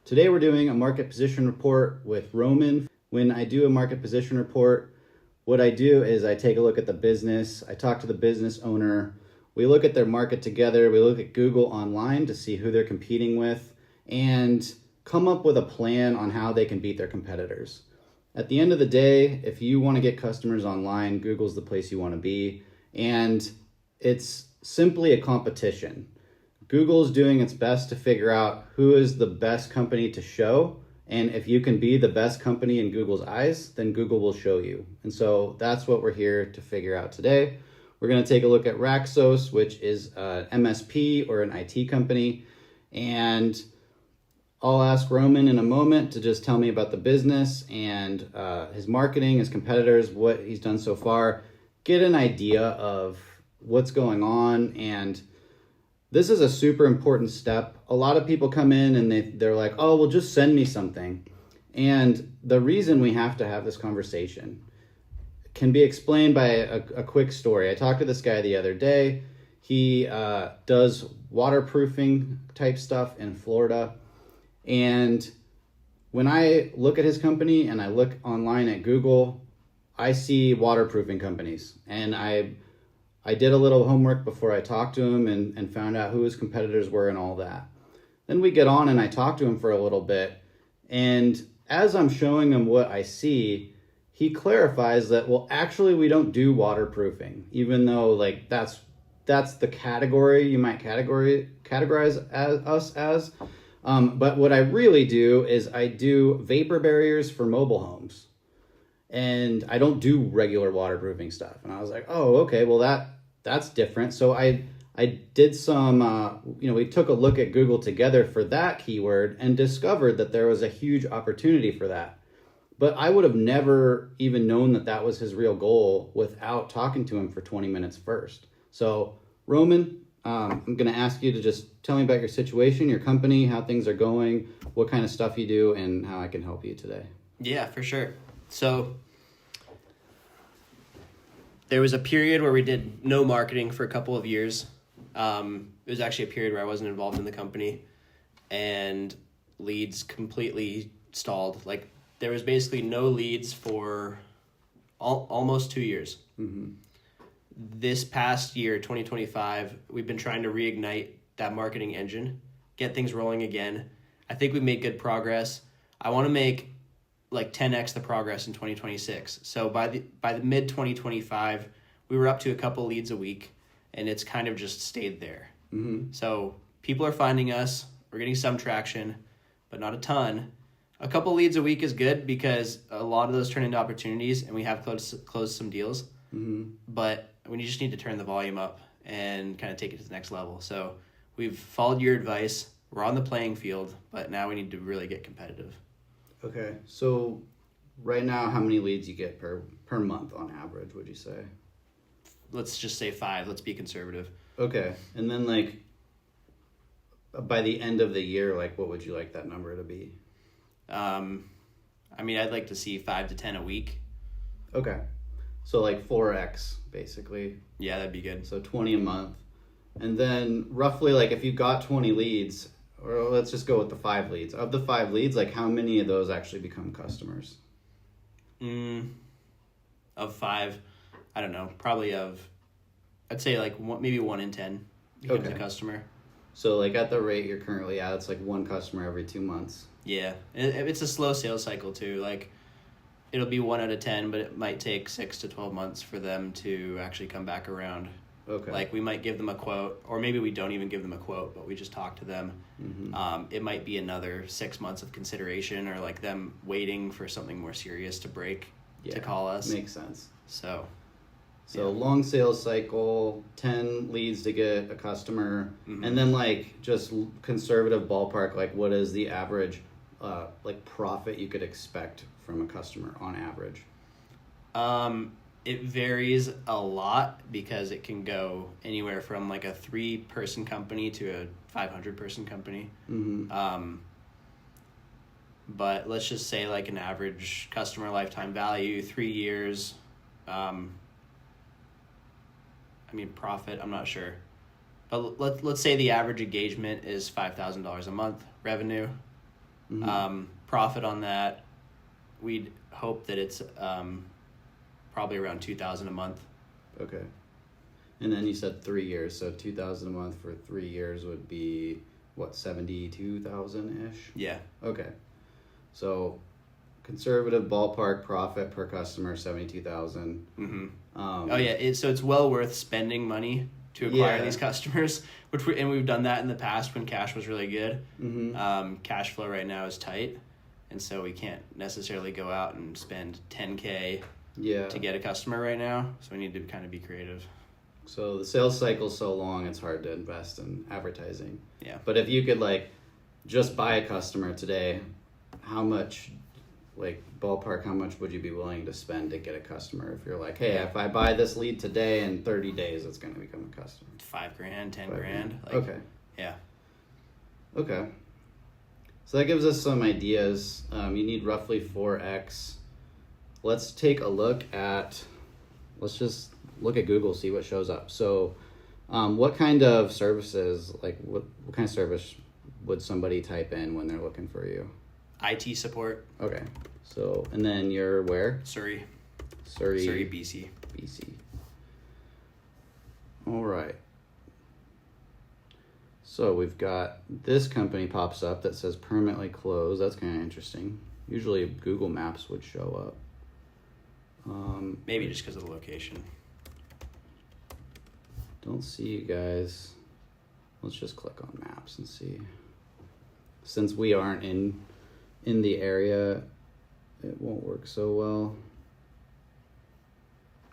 Today we're doing a market position report with Roman. When I do a market position report, what I do is I take a look at the business, I talk to the business owner, we look at their market together, we look at Google online to see who they're competing with, and come up with a plan on how they can beat their competitors. At the end of the day, if you want to get customers online, Google's the place you want to be, and it's simply a competition. Google's doing its best to figure out who is the best company to show, and if you can be the best company in Google's eyes, then Google will show you. And so that's what we're here to figure out today. We're going to take a look at Raxos, which is an MSP or an IT company, and I'll ask Roman in a moment to just tell me about the business and his marketing, his competitors, what he's done so far, get an idea of what's going on. And this is a super important step. A lot of people come in and they're like, oh, well, just send me something. And the reason we have to have this conversation can be explained by a quick story. I talked to this guy the other day. He does waterproofing type stuff in Florida. And when I look at his company and I look online at Google, I see waterproofing companies. And I did a little homework before I talked to him and found out who his competitors were and all that. Then we get on and I talk to him for a little bit. And as I'm showing him what I see, he clarifies that, well, actually we don't do waterproofing, even though like that's the category you might categorize us as. But what I really do is I do vapor barriers for mobile homes, and I don't do regular waterproofing stuff. And I was like, oh, okay, well that's different. So I did some, we took a look at Google together for that keyword and discovered that there was a huge opportunity for that. But I would have never even known that that was his real goal without talking to him for 20 minutes first. So Roman, I'm going to ask you to just tell me about your situation, your company, how things are going, what kind of stuff you do, and how I can help you today. Yeah, for sure. So there was a period where we did no marketing for a couple of years. It was actually a period where I wasn't involved in the company, and leads completely stalled. Like there was basically no leads for almost 2 years. Mm-hmm. This past year, 2025, we've been trying to reignite that marketing engine, get things rolling again. I think we've made good progress. I want to make like 10x the progress in 2026. So by the mid 2025, we were up to a couple leads a week, and it's kind of just stayed there. Mm-hmm. So people are finding us. We're getting some traction, but not a ton. A couple leads a week is good because a lot of those turn into opportunities, and we have closed some deals. Mm-hmm. But we just need to turn the volume up and kind of take it to the next level. So we've followed your advice. We're on the playing field, but now we need to really get competitive. Okay. So right now, how many leads you get per month on average, would you say? Let's just say 5. Let's be conservative. Okay. And then like by the end of the year, like what would you like that number to be? I'd like to see 5 to 10 a week. Okay. So like 4x basically. Yeah, that'd be good. So 20 a month. And then roughly like if you got 20 leads, or let's just go with the 5 leads. Of the 5 leads, like how many of those actually become customers? Of 5, I don't know. Probably I'd say like maybe 1 in 10 becomes a customer. So like at the rate you're currently at, it's like 1 customer every 2 months. Yeah. It's a slow sales cycle too. Like it'll be 1 out of 10, but it might take 6 to 12 months for them to actually come back around. Okay. Like we might give them a quote, or maybe we don't even give them a quote, but we just talk to them. Mm-hmm. It might be another 6 months of consideration, or like them waiting for something more serious to break to call us. Makes sense. So long sales cycle, 10 leads to get a customer, mm-hmm. and then like just conservative ballpark, like what is the average like profit you could expect from a customer on average? It varies a lot because it can go anywhere from like a 3-person company to a 500-person company. Mm-hmm. But let's just say like an average customer lifetime value, 3 years. Profit, I'm not sure. But let's say the average engagement is $5,000 a month revenue. Profit on that, we'd hope that it's probably around $2,000 a month. Okay. And then you said 3 years, so $2,000 a month for 3 years would be what, 72,000 ish? Yeah. Okay. So conservative ballpark profit per customer 72,000. Oh yeah, so it's well worth spending money to acquire these customers, and we've done that in the past when cash was really good. Cash flow right now is tight, and so we can't necessarily go out and spend $10K to get a customer right now. So we need to kind of be creative. So the sales cycle's so long, it's hard to invest in advertising. Yeah. But if you could like just buy a customer today, how much, like ballpark, how much would you be willing to spend to get a customer? If you're like, hey, if I buy this lead today, in 30 days, it's going to become a customer. $5,000, $10,000. Like, okay. Yeah. Okay. So that gives us some ideas. You need roughly 4x. Let's take a look at, let's just look at Google, see what shows up. So what kind of services, like what kind of service would somebody type in when they're looking for you? IT support. Okay. So, and then you're where? Surrey, BC. All right. So we've got this company pops up that says permanently closed. That's kind of interesting. Usually Google Maps would show up. Maybe just because of the location. Don't see you guys. Let's just click on maps and see. Since we aren't in the area, it won't work so well.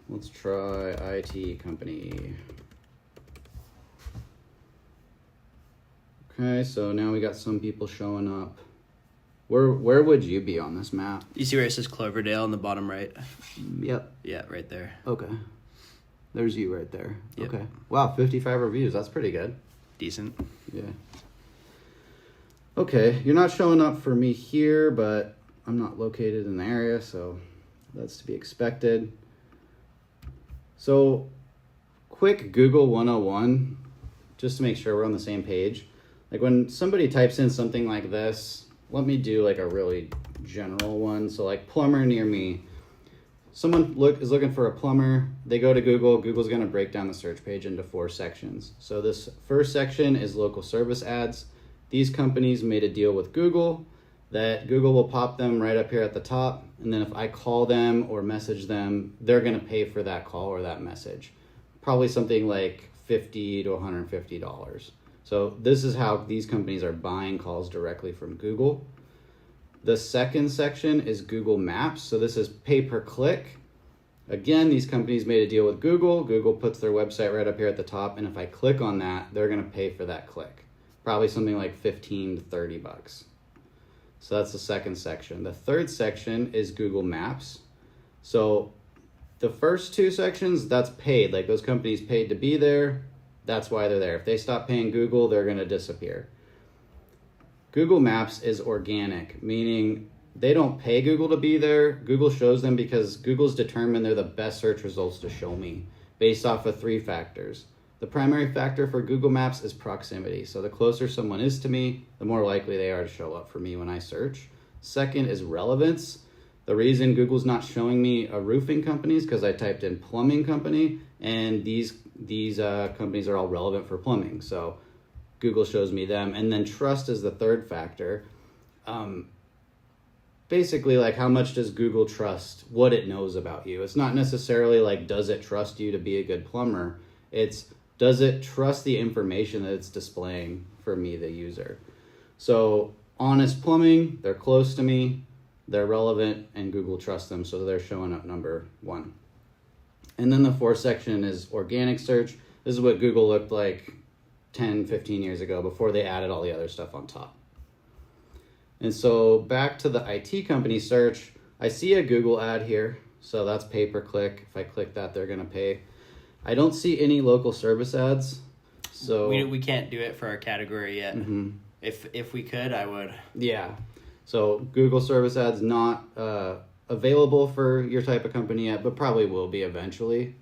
Let's try IT company. Okay, so now we got some people showing up. Where would you be on this map? You see where it says Cloverdale in the bottom right? Yep. Yeah, right there. Okay. There's you right there. Yep. Okay. Wow, 55 reviews. That's pretty good. Decent. Yeah. Okay, you're not showing up for me here, but I'm not located in the area, so that's to be expected. So, quick Google 101, just to make sure we're on the same page. Like when somebody types in something like this, let me do like a really general one. So like plumber near me. Someone is looking for a plumber. They go to Google. Google's going to break down the search page into 4 sections. So this first section is local service ads. These companies made a deal with Google that Google will pop them right up here at the top. And then if I call them or message them, they're going to pay for that call or that message. Probably something like $50 to $150. So this is how these companies are buying calls directly from Google. The second section is Google Maps. So this is pay per click. Again, these companies made a deal with Google. Google puts their website right up here at the top. And if I click on that, they're going to pay for that click. Probably something like $15 to $30. So that's the second section. The third section is Google Maps. So the first 2 sections, that's paid. Like those companies paid to be there. That's why they're there. If they stop paying Google, they're going to disappear. Google Maps is organic, meaning they don't pay Google to be there. Google shows them because Google's determined they're the best search results to show me based off of 3 factors. The primary factor for Google Maps is proximity. So the closer someone is to me, the more likely they are to show up for me when I search. Second is relevance. The reason Google's not showing me a roofing company is because I typed in plumbing company, and these companies are all relevant for plumbing. So Google shows me them. And then trust is the third factor. Basically, like how much does Google trust what it knows about you? It's not necessarily like, does it trust you to be a good plumber? It's, does it trust the information that it's displaying for me, the user? So honest plumbing, they're close to me, they're relevant, and Google trusts them, so they're showing up number 1. And then the 4th section is organic search. This is what Google looked like 10, 15 years ago before they added all the other stuff on top. And so back to the IT company search, I see a Google ad here, so that's pay per click. If I click that, they're gonna pay. I don't see any local service ads, so we can't do it for our category yet. Mm-hmm. If we could, I would. Yeah, so Google service ads not available for your type of company yet, but probably will be eventually.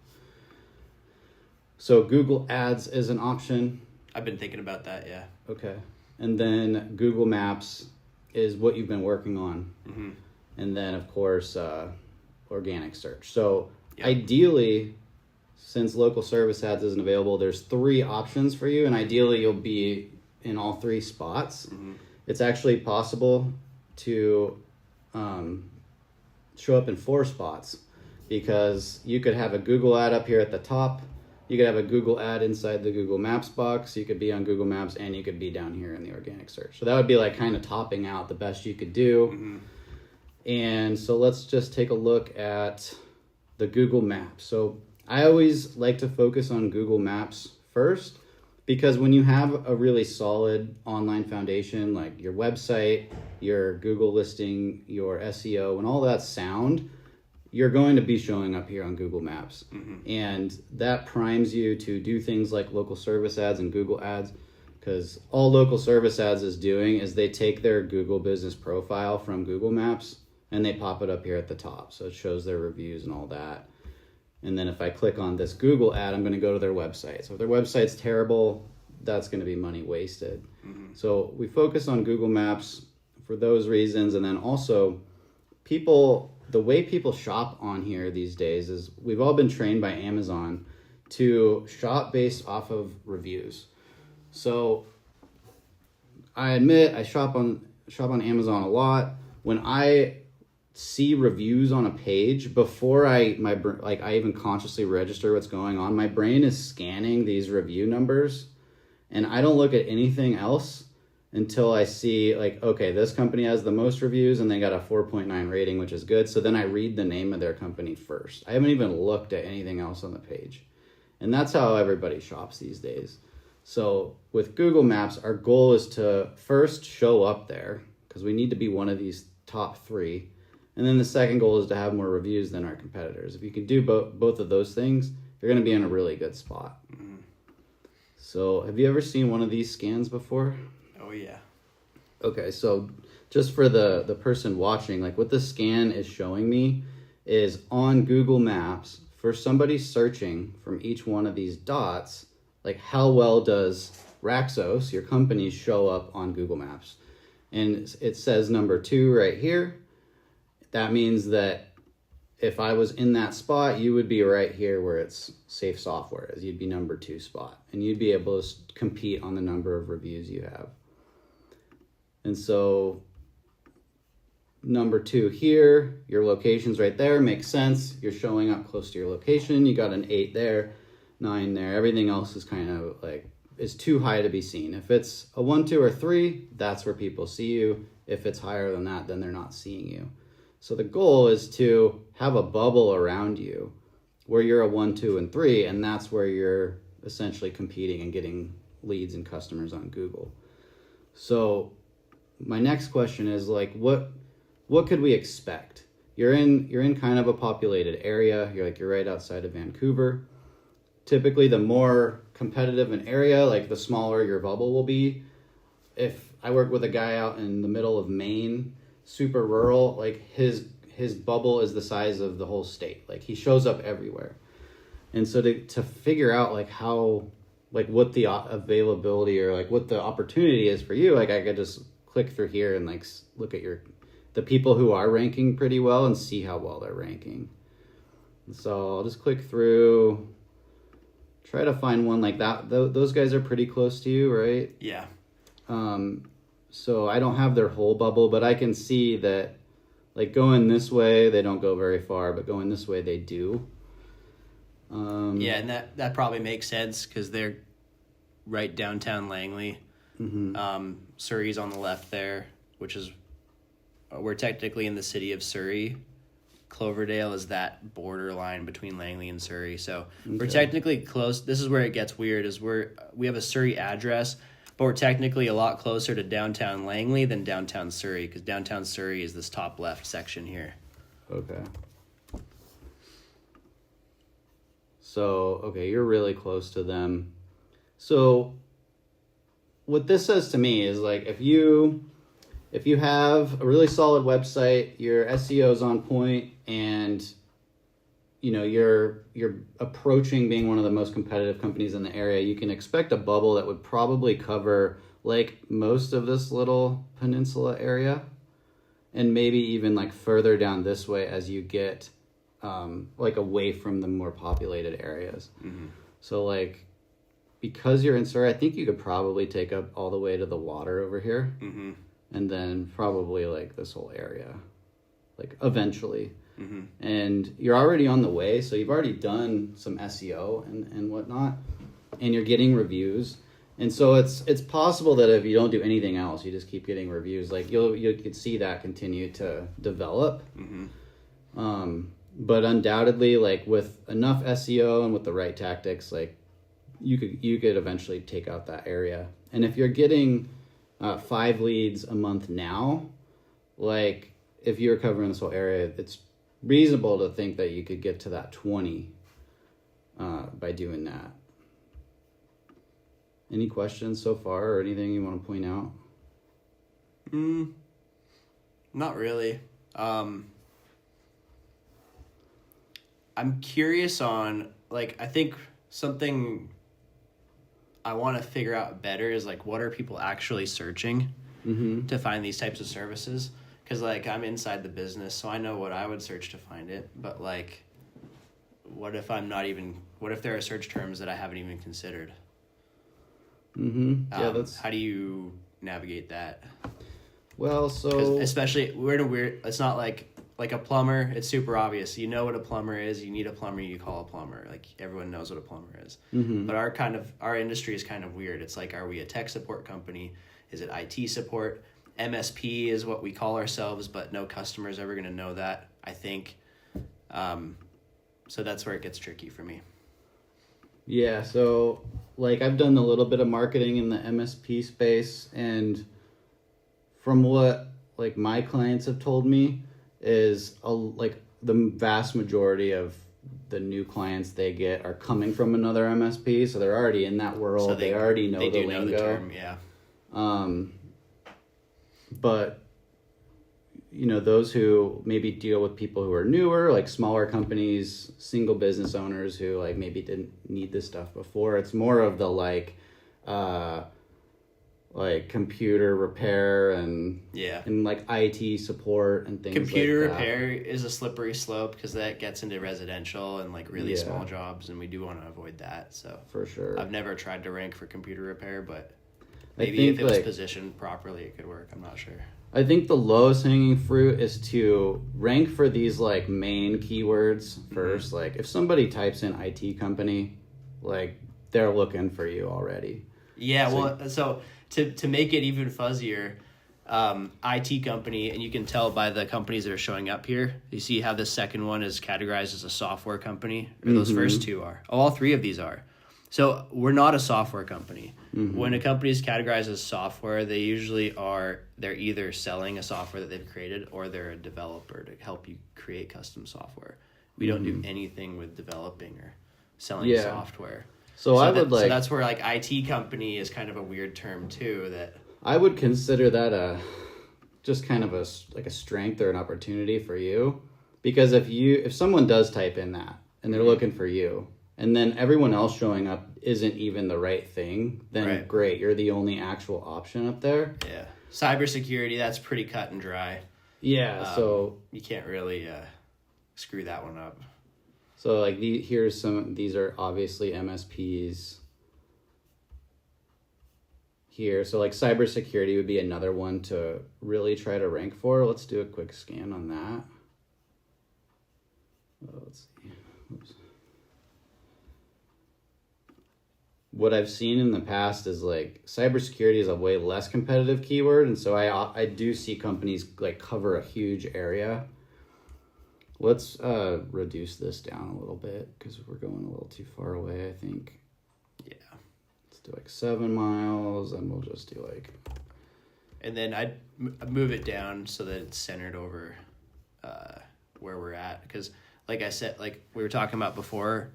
So Google Ads is an option. I've been thinking about that, yeah. Okay, and then Google Maps is what you've been working on. Mm-hmm. And then, of course, organic search. So ideally, since local service ads isn't available, there's 3 options for you, and ideally you'll be in all 3 spots. Mm-hmm. It's actually possible to show up in 4 spots, because you could have a Google ad up here at the top, you could have a Google ad inside the Google Maps box, you could be on Google Maps, and you could be down here in the organic search. So that would be like kind of topping out the best you could do. Mm-hmm. And so let's just take a look at the Google Maps. So I always like to focus on Google Maps first, because when you have a really solid online foundation, like your website, your Google listing, your SEO, and all that's sound, you're going to be showing up here on Google Maps. Mm-hmm. And that primes you to do things like local service ads and Google ads, because all local service ads is doing is they take their Google business profile from Google Maps and they pop it up here at the top. So it shows their reviews and all that. And then if I click on this Google ad, I'm going to go to their website. So if their website's terrible, that's going to be money wasted. Mm-hmm. So we focus on Google Maps for those reasons. And then also the way people shop on here these days is we've all been trained by Amazon to shop based off of reviews. So I admit I shop on Amazon a lot. When I see reviews on a page, before I even consciously register what's going on, my brain is scanning these review numbers, and I don't look at anything else until I see, like, okay, this company has the most reviews and they got a 4.9 rating, which is good. So then I read the name of their company first. I haven't even looked at anything else on the page. And that's how everybody shops these days. So with Google Maps, our goal is to first show up there, because we need to be one of these top 3. And then the second goal is to have more reviews than our competitors. If you can do both of those things, you're going to be in a really good spot. Mm-hmm. So have you ever seen one of these scans before? Oh, yeah. Okay, so just for the person watching, like what the scan is showing me is on Google Maps, for somebody searching from each one of these dots, like how well does Raxos, your company, show up on Google Maps? And it says number 2 right here. That means that if I was in that spot, you would be right here where it's Safe Software is. You'd be number 2 spot, and you'd be able to compete on the number of reviews you have. And so number 2 here, your location's right there, makes sense. You're showing up close to your location. You got an 8 there, 9 there. Everything else is kind of like, is too high to be seen. If it's a 1, 2, or 3, that's where people see you. If it's higher than that, then they're not seeing you. So the goal is to have a bubble around you where you're a 1, 2, and 3, and that's where you're essentially competing and getting leads and customers on Google. So my next question is, like, what could we expect? You're in kind of a populated area. You're right outside of Vancouver. Typically, the more competitive an area, like the smaller your bubble will be. If I work with a guy out in the middle of Maine, super rural, like his bubble is the size of the whole state. Like he shows up everywhere. And so to figure out like how, like what the availability or like what the opportunity is for you, like I could just click through here and like look at the people who are ranking pretty well and see how well they're ranking. And so I'll just click through, try to find one like that. Those guys are pretty close to you, right? Yeah. So I don't have their whole bubble, but I can see that like going this way, they don't go very far, but going this way, they do. Yeah, and that probably makes sense because they're right downtown Langley. Mm-hmm. Surrey's on the left there, which is, we're technically in the city of Surrey. Cloverdale is that borderline between Langley and Surrey. So We're technically close. This is where it gets weird, is we have a Surrey address, but we're technically a lot closer to downtown Langley than downtown Surrey, because downtown Surrey is this top left section here. Okay. So, okay, you're really close to them. So what this says to me is like if you have a really solid website, your SEO is on point, and you know you're approaching being one of the most competitive companies in the area, you can expect a bubble that would probably cover like most of this little peninsula area, and maybe even like further down this way as you get like away from the more populated areas. Mm-hmm. So like, because you're in Surrey, I think you could probably take up all the way to the water over here, Mm-hmm. and then probably like this whole area, like eventually. Mm-hmm. And you're already on the way, so you've already done some SEO and whatnot, and you're getting reviews. And so it's possible that if you don't do anything else, you just keep getting reviews, like you could see that continue to develop. Mm-hmm. But undoubtedly, like with enough SEO and with the right tactics, like you could eventually take out that area. And if you're getting 5 leads a month now, like if you're covering this whole area, it's reasonable to think that you could get to that 20 by doing that. Any questions so far or anything you want to point out? Not really. I'm curious on, like, I think something I want to figure out better is, like, what are people actually searching to find these types of services? Because, like, I'm inside the business, so I know what I would search to find it. But, like, what if there are search terms that I haven't even considered? Yeah, how do you navigate that? Well, 'Cause so especially we're in a weird. It's not like a plumber. It's super obvious. You know what a plumber is. You need a plumber. You call a plumber. Like everyone knows what a plumber is. But our industry is kind of weird. It's like, are we a tech support company? Is it IT support? MSP is what we call ourselves, but no customer's ever going to know that, I think. So that's where it gets tricky for me. yeah, so like I've done a little bit of marketing in the MSP space, and from what like my clients have told me is like the vast majority of the new clients they get are coming from another MSP, so they're already in that world. So they already know the lingo. Know the term, yeah. But you know, those who maybe deal with people who are newer, like smaller companies, single business owners who like maybe didn't need this stuff before. It's more of the like computer repair and like IT support and things computer like that. Repair is a slippery slope because that gets into residential and like really small jobs, and we do want to avoid that. So for sure, I've never tried to rank for computer repair, but maybe if it was positioned properly, it could work. I'm not sure. I think the lowest hanging fruit is to rank for these like main keywords first. Like if somebody types in IT company, like they're looking for you already. Yeah, so to make it even fuzzier, IT company, and you can tell by the companies that are showing up here. You see how the second one is categorized as a software company, or those first two are. All 3 of these are. So we're not a software company. When a company is categorized as software, they usually they're either selling a software that they've created, or they're a developer to help you create custom software. We don't do anything with developing or selling software. So that's where like IT company is kind of a weird term too. That I would consider that just kind of a strength or an opportunity for you, because if someone does type in that and they're looking for you, and then everyone else showing up isn't even the right thing, then great, you're the only actual option up there. Yeah, cybersecurity, that's pretty cut and dry. Yeah, so you can't really screw that one up. So like these are obviously MSPs here. So like cybersecurity would be another one to really try to rank for. Let's do a quick scan on that. Let's see. Oops. What I've seen in the past is like cybersecurity is a way less competitive keyword, and so I do see companies like cover a huge area. Let's reduce this down a little bit because we're going a little too far away, I think. Yeah. Let's do like 7 miles, and we'll just do like... And then I'd move it down so that it's centered over where we're at. Because like I said, like we were talking about before,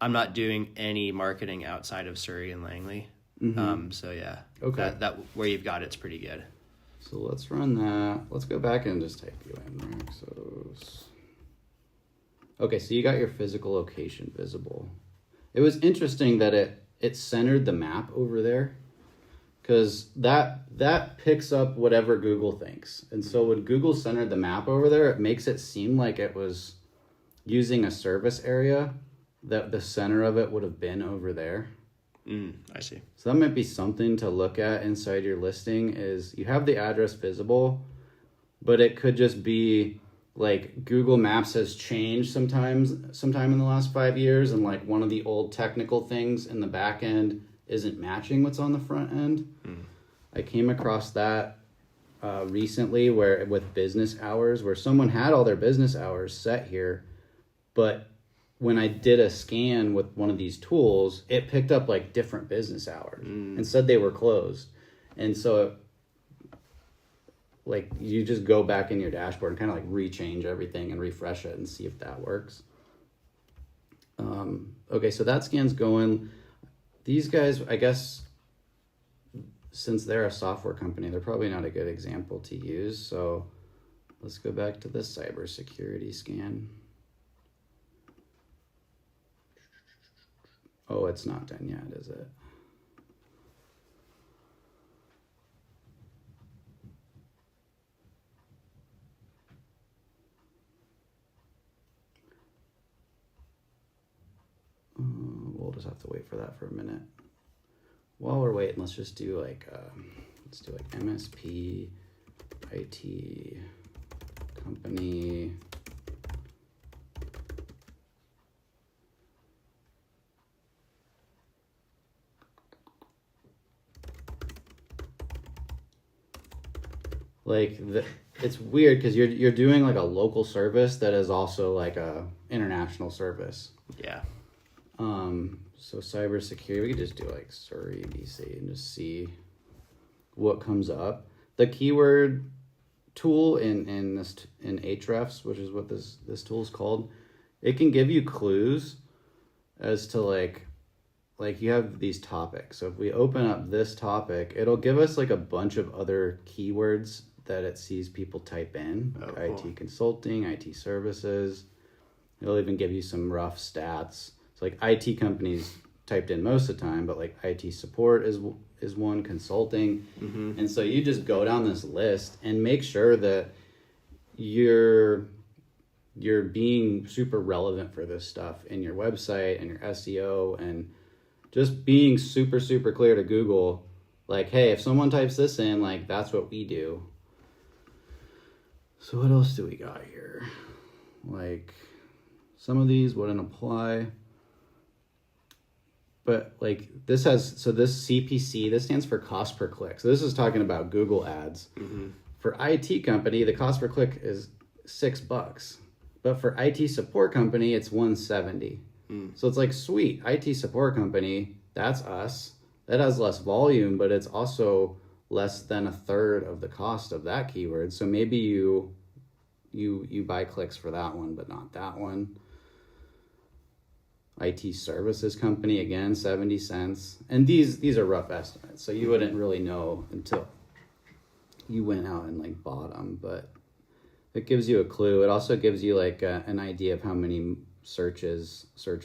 I'm not doing any marketing outside of Surrey and Langley. So yeah. Okay. That where you've got it's pretty good. So let's run that. Let's go back and just type you in there. Okay, so you got your physical location visible. It was interesting that it centered the map over there, because that picks up whatever Google thinks. And so when Google centered the map over there, it makes it seem like it was using a service area, that the center of it would have been over there. I see. So that might be something to look at inside your listing, is you have the address visible, but it could just be like Google Maps has changed sometime in the last 5 years, and like one of the old technical things in the back end isn't matching what's on the front end. I came across that recently, where with business hours, where someone had all their business hours set here, but when I did a scan with one of these tools, it picked up like different business hours and said they were closed. And so like you just go back in your dashboard and kind of like rechange everything and refresh it and see if that works. Okay, so that scan's going. These guys, I guess, since they're a software company, they're probably not a good example to use. So let's go back to the cybersecurity scan. Oh, it's not done yet, is it? We'll just have to wait for that for a minute. While we're waiting, let's just do like, MSP, IT, company. It's weird because you're doing like a local service that is also like a international service. Yeah. So cybersecurity, we could just do like Surrey, BC, and just see what comes up. The keyword tool in Ahrefs, which is what this tool is called, it can give you clues as to like you have these topics. So if we open up this topic, it'll give us like a bunch of other keywords that it sees people type in, like IT consulting, IT services. It'll even give you some rough stats. So like IT companies typed in most of the time, but like IT support is one, consulting. And so you just go down this list and make sure that you're being super relevant for this stuff in your website and your SEO, and just being super, super clear to Google, like, hey, if someone types this in, like, that's what we do. So what else do we got here? Like, some of these wouldn't apply. But like this CPC, this stands for cost per click. So this is talking about Google ads. For IT company, the cost per click is $6. But for IT support company, it's $170. So it's like, sweet, IT support company, that's us. That has less volume, but it's also less than a third of the cost of that keyword. So maybe you buy clicks for that one, but not that one. IT services company, again, 70 cents. And these are rough estimates, so you wouldn't really know until you went out and like bought them, but it gives you a clue. It also gives you like an idea of how many search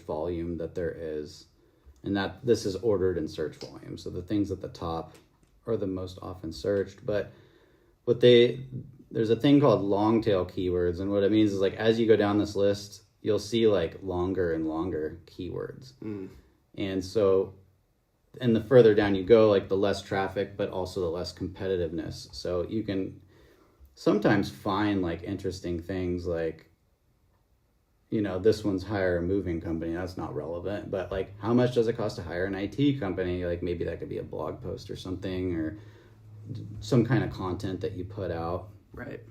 volume that there is, and that this is ordered in search volume. So the things at the top are the most often searched, but there's a thing called long tail keywords, and what it means is like as you go down this list, you'll see like longer and longer keywords. And so, and the further down you go, like the less traffic, but also the less competitiveness. So you can sometimes find like interesting things like, you know, this one's hire a moving company. That's not relevant, but like how much does it cost to hire an IT company? Like maybe that could be a blog post or something, or some kind of content that you put out. Right.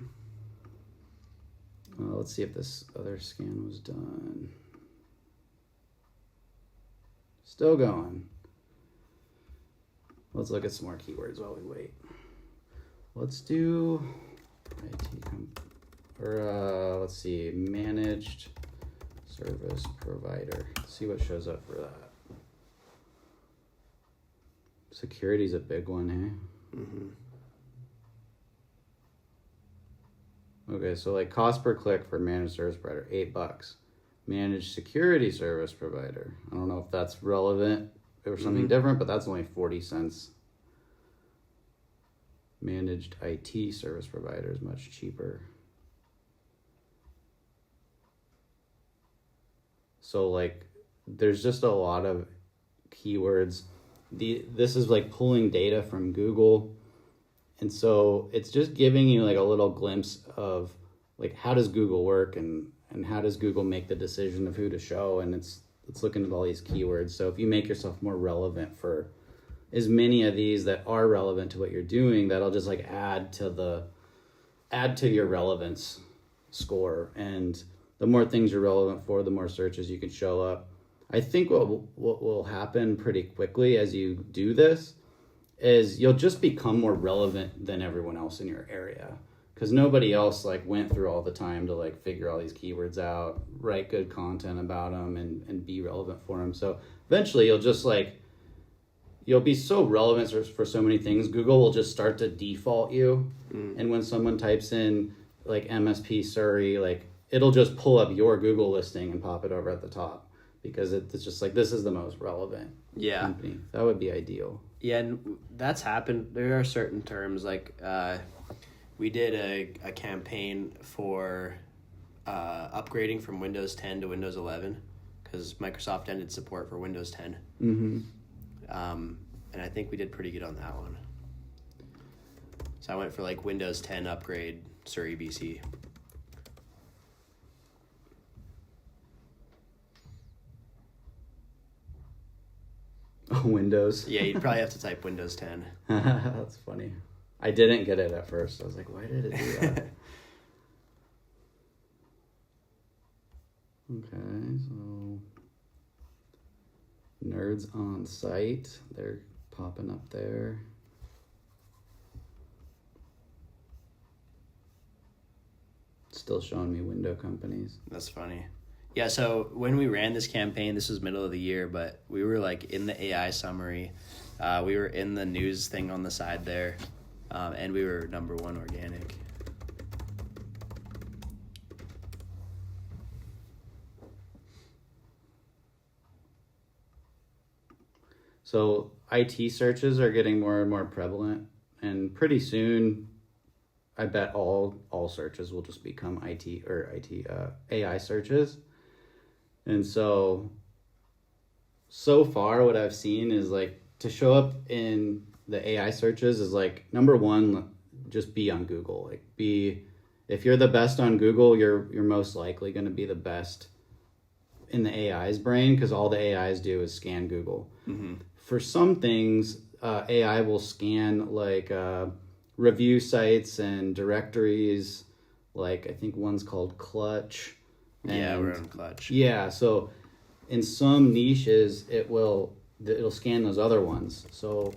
Let's see if this other scan was done. Still going. Let's look at some more keywords while we wait. Let's do let's see, managed service provider. Let's see what shows up for that. Security's a big one, eh? Okay, so like cost per click for managed service provider, $8. Managed security service provider. I don't know if that's relevant or something different, but that's only 40 cents. managed IT service provider is much cheaper. So like there's just a lot of keywords. This is like pulling data from Google. And so it's just giving you like a little glimpse of like how does Google work and how does Google make the decision of who to show, and it's looking at all these keywords. So if you make yourself more relevant for as many of these that are relevant to what you're doing, that'll just like add to your relevance score. And the more things you're relevant for, the more searches you can show up. I think what will happen pretty quickly as you do this is you'll just become more relevant than everyone else in your area, because nobody else like went through all the time to like figure all these keywords out, write good content about them, and be relevant for them. So eventually you'll be so relevant for so many things, Google will just start to default you. And when someone types in like MSP Surrey, like it'll just pull up your Google listing and pop it over at the top, because it's just like, this is the most relevant company. That would be ideal. Yeah, and that's happened. There are certain terms like we did a campaign for upgrading from Windows 10 to Windows 11 because Microsoft ended support for Windows 10. And I think we did pretty good on that one. So I went for like Windows 10 upgrade, Surrey, BC. Windows. Yeah, you'd probably have to type Windows 10. That's funny. I didn't get it at first. I was like, why did it do that? Okay, so nerds on site. They're popping up there. Still showing me window companies. That's funny. Yeah, so when we ran this campaign, this was middle of the year, but we were like in the AI summary. We were in the news thing on the side there, and we were number 1 organic. So IT searches are getting more and more prevalent, and pretty soon I bet all searches will just become AI searches. And so far what I've seen is like to show up in the AI searches is like, number 1, just be on Google. Like if you're the best on Google, you're most likely going to be the best in the AI's brain, because all the AIs do is scan Google. For some things, AI will scan like review sites and directories. Like I think one's called Clutch. Yeah, we're on Clutch. Yeah, so in some niches, it'll scan those other ones. So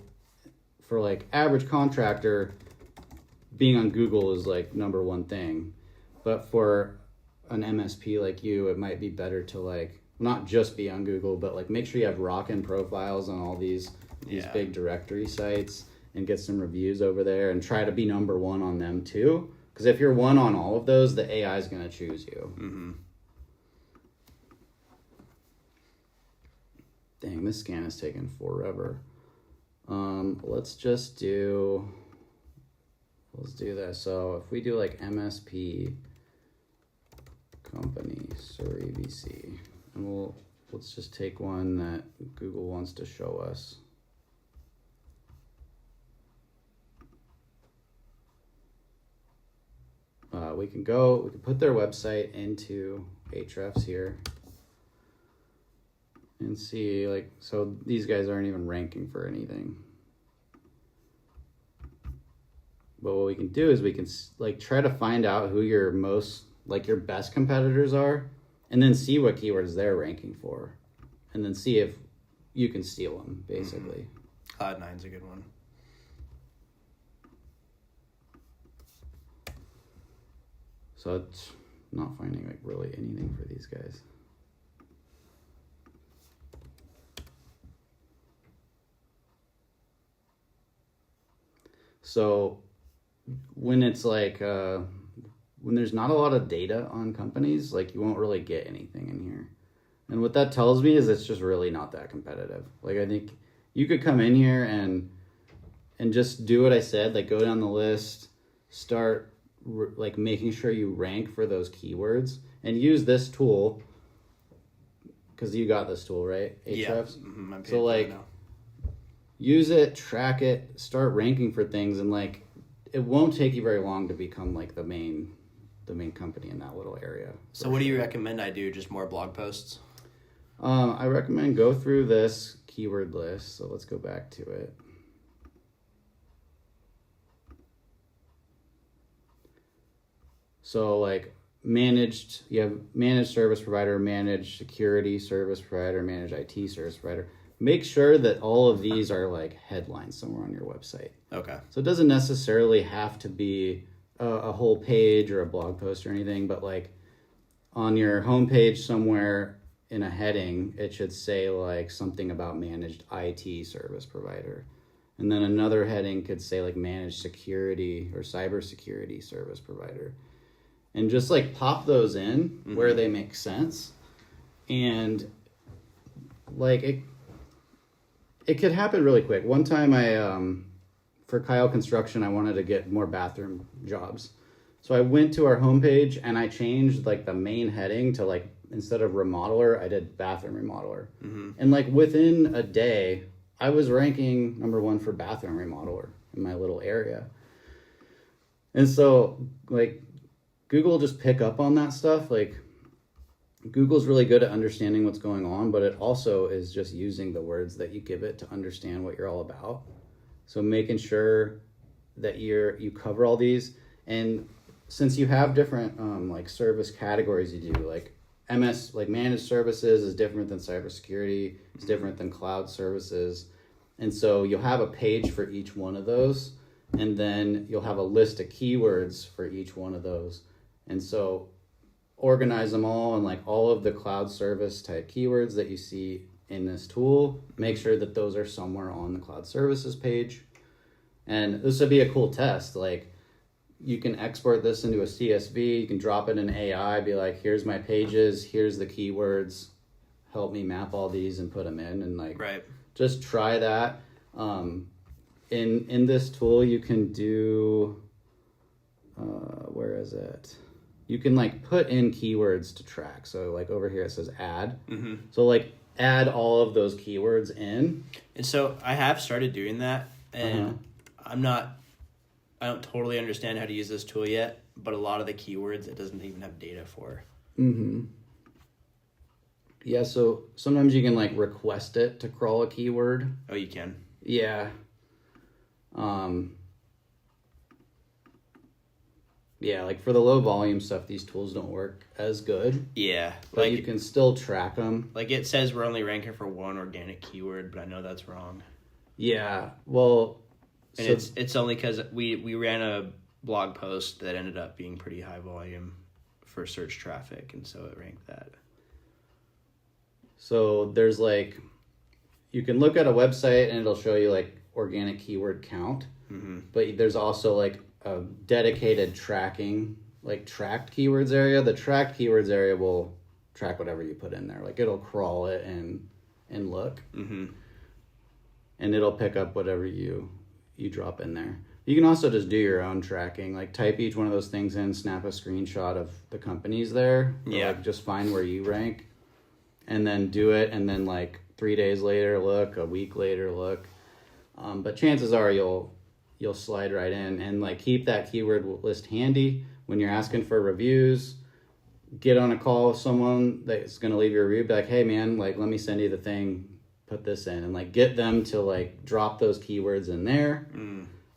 for like average contractor, being on Google is like number 1 thing. But for an MSP like you, it might be better to like not just be on Google, but like make sure you have rockin' profiles on all these big directory sites and get some reviews over there and try to be number 1 on them too. Because if you're 1 on all of those, the AI is going to choose you. Dang, this scan is taking forever. Let's do this. So if we do like MSP company, Surrey, BC, and let's just take one that Google wants to show us. We can put their website into Ahrefs here and see, like, so these guys aren't even ranking for anything. But what we can do is we can like try to find out who your best competitors are, and then see what keywords they're ranking for, and then see if you can steal them, basically. Cloud9's a good one. So it's not finding like really anything for these guys. So when it's like when there's not a lot of data on companies, like you won't really get anything in here. And what that tells me is it's just really not that competitive. Like I think you could come in here and and just do what I said, like go down the list, start like making sure you rank for those keywords, and use this tool, because you got this tool, right? Ahrefs? Mm-hmm. So like use it, track it, start ranking for things, and like it won't take you very long to become like the main company in that little area. So what do you recommend I do? Just more blog posts? I recommend go through this keyword list. So let's go back to it. So like you have managed service provider, managed security service provider, managed IT service provider. Make sure that all of these are like headlines somewhere on your website. Okay. So it doesn't necessarily have to be a whole page or a blog post or anything, but like on your homepage somewhere in a heading, it should say like something about managed IT service provider. And then another heading could say like managed security or cybersecurity service provider. And just like pop those in where they make sense. And like it could happen really quick. One time for Kyle Construction, I wanted to get more bathroom jobs. So I went to our homepage and I changed like the main heading to like, instead of remodeler, I did bathroom remodeler. And like within a day, I was ranking #1 for bathroom remodeler in my little area. And so like Google just pick up on that stuff. Like Google's really good at understanding what's going on, but it also is just using the words that you give it to understand what you're all about. So making sure that you cover all these. And since you have different like service categories you do, like MS, like managed services is different than cybersecurity, it's different than cloud services. And so you'll have a page for each one of those, and then you'll have a list of keywords for each one of those. And so organize them all, and like all of the cloud service type keywords that you see in this tool, make sure that those are somewhere on the cloud services page. And this would be a cool test. Like you can export this into a CSV, you can drop it in AI, be like, here's my pages, here's the keywords, help me map all these and put them in, and like just try that. In this tool you can do where is it? You can like put in keywords to track. So like over here it says add. So like add all of those keywords in. And so I have started doing that, and I don't totally understand how to use this tool yet, but a lot of the keywords it doesn't even have data for. Yeah, so sometimes you can like request it to crawl a keyword. Oh, you can? Yeah. Yeah, like for the low volume stuff, these tools don't work as good. Yeah. But like you can still track them. Like it says we're only ranking for one organic keyword, but I know that's wrong. Yeah, well... And so it's only because we ran a blog post that ended up being pretty high volume for search traffic, and so it ranked that. So there's like... You can look at a website and it'll show you like organic keyword count. But there's also like a dedicated tracking, like tracked keywords area. The tracked keywords area will track whatever you put in there. Like it'll crawl it and look. And it'll pick up whatever you drop in there. You can also just do your own tracking, like type each one of those things in, snap a screenshot of the companies there. Like just find where you rank and then do it. And then like 3 days later, look, a week later, look. But chances are you'll slide right in, and like keep that keyword list handy when you're asking for reviews. Get on a call with someone that's going to leave you a review, be like, hey man, like let me send you the thing, put this in, and like get them to like drop those keywords in there.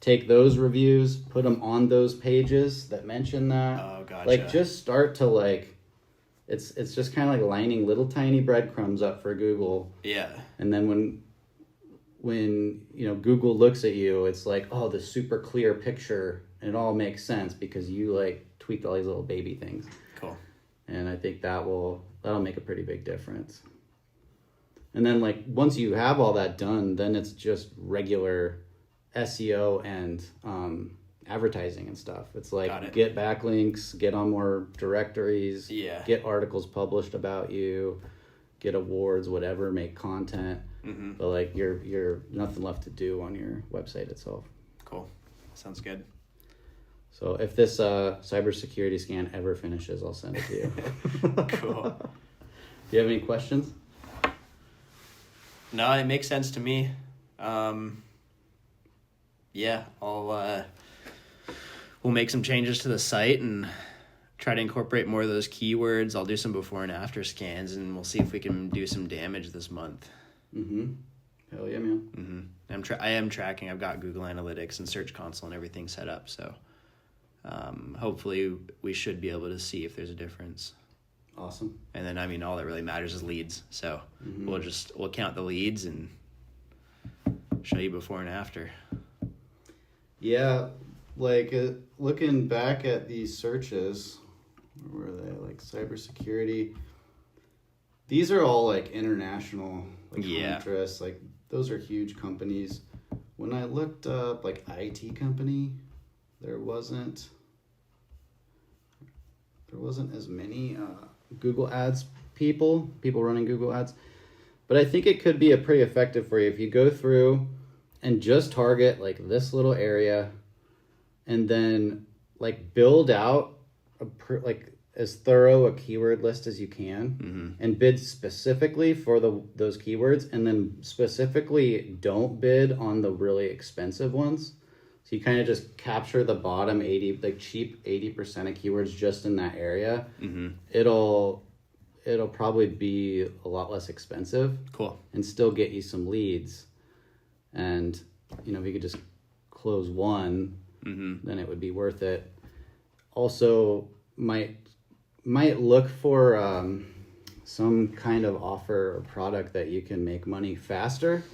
Take those reviews, put them on those pages that mention that. Oh, gotcha. Like just start to like, it's just kind of like lining little tiny breadcrumbs up for Google. Yeah. And then when you know Google looks at you, it's like, oh, the super clear picture, and it all makes sense because you like tweaked all these little baby things. Cool. And I think that'll make a pretty big difference. And then like once you have all that done, then it's just regular SEO and advertising and stuff. It's like get backlinks, get on more directories, get articles published about you, get awards, whatever, make content. But like you're nothing left to do on your website itself. Cool. Sounds good. So if this cybersecurity scan ever finishes, I'll send it to you. Cool. Do you have any questions? No, it makes sense to me. Yeah, we'll make some changes to the site and try to incorporate more of those keywords. I'll do some before and after scans, and we'll see if we can do some damage this month. Mm-hmm. Hell yeah, man. Mm-hmm. I am tracking. I've got Google Analytics and Search Console and everything set up, so hopefully we should be able to see if there's a difference. Awesome. And then, I mean, all that really matters is leads. So we'll count the leads and show you before and after. Yeah, like looking back at these searches, where were they? Like cybersecurity. These are all like international, like Contractors, like those are huge companies. When I looked up like IT company, there wasn't as many Google Ads people running Google Ads. But I think it could be pretty effective for you if you go through and just target like this little area and then like build out like as thorough a keyword list as you can and bid specifically for those keywords, and then specifically don't bid on the really expensive ones. So you kind of just capture the bottom 80, like cheap 80% of keywords just in that area. It'll probably be a lot less expensive. Cool. And still get you some leads. And, you know, if you could just close one, then it would be worth it. Also, might look for some kind of offer or product that you can make money faster.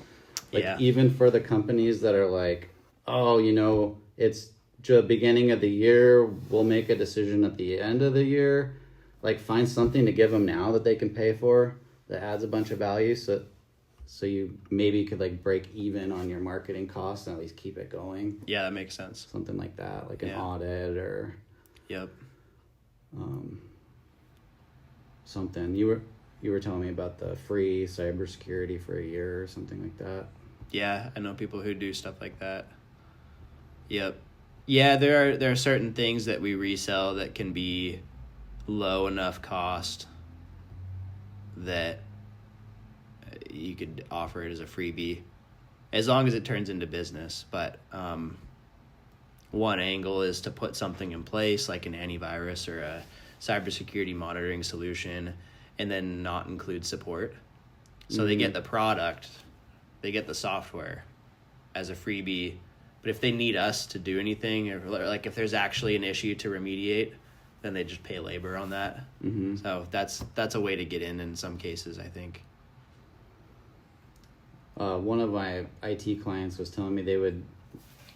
Like even for the companies that are like, oh, you know, it's the beginning of the year, we'll make a decision at the end of the year. Like find something to give them now that they can pay for that adds a bunch of value. So you maybe could like break even on your marketing costs and at least keep it going. Yeah, that makes sense. Something like that, like an audit or something. You were telling me about the free cybersecurity for a year or something like that. Yeah, I know people who do stuff like that. Yep. Yeah, there are certain things that we resell that can be low enough cost that you could offer it as a freebie as long as it turns into business. But one angle is to put something in place like an antivirus or a cybersecurity monitoring solution and then not include support. So they get the product, they get the software as a freebie, but if they need us to do anything, or like if there's actually an issue to remediate, then they just pay labor on that. So that's a way to get in some cases, I think. One of my IT clients was telling me they would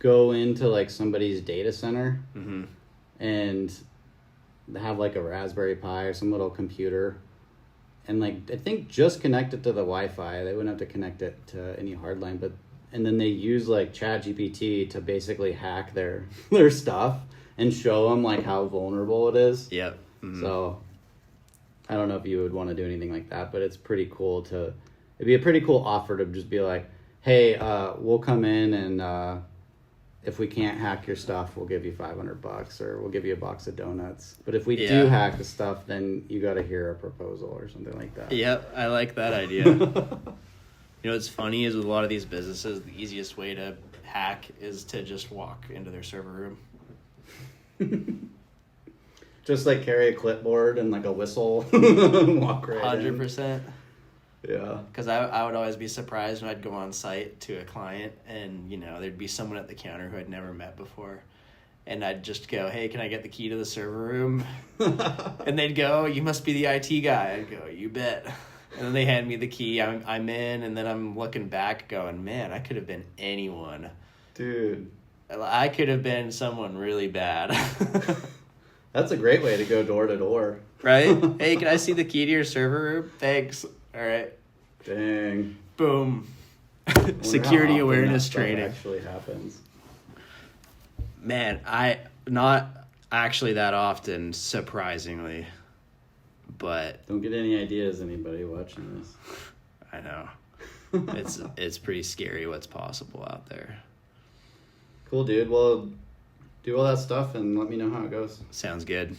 go into like somebody's data center and have like a Raspberry Pi or some little computer and like I think just connect it to the Wi-Fi. They wouldn't have to connect it to any hardline, and then they use like ChatGPT to basically hack their stuff and show them like how vulnerable it is. Yep. So I don't know if you would want to do anything like that, but it's pretty cool it'd be a pretty cool offer to just be like, hey, we'll come in and if we can't hack your stuff, we'll give you $500 or we'll give you a box of donuts. But if we do hack the stuff, then you got to hear a proposal or something like that. Yep, I like that idea. You know, what's funny is with a lot of these businesses, the easiest way to hack is to just walk into their server room. Just like carry a clipboard and like a whistle, walk right 100%. Yeah. Because I would always be surprised when I'd go on site to a client and, you know, there'd be someone at the counter who I'd never met before. And I'd just go, hey, can I get the key to the server room? And they'd go, you must be the IT guy. I'd go, you bet. And then they hand me the key. I'm in, and then I'm looking back going, man, I could have been anyone. Dude. I could have been someone really bad. That's a great way to go door to door. Right? Hey, can I see the key to your server room? Thanks. All right. Dang. Boom. Security awareness training actually happens. Man, not actually that often, surprisingly, but don't get any ideas, anybody watching this. I know. It's pretty scary what's possible out there. Cool, dude. Well, do all that stuff and let me know how it goes. Sounds good.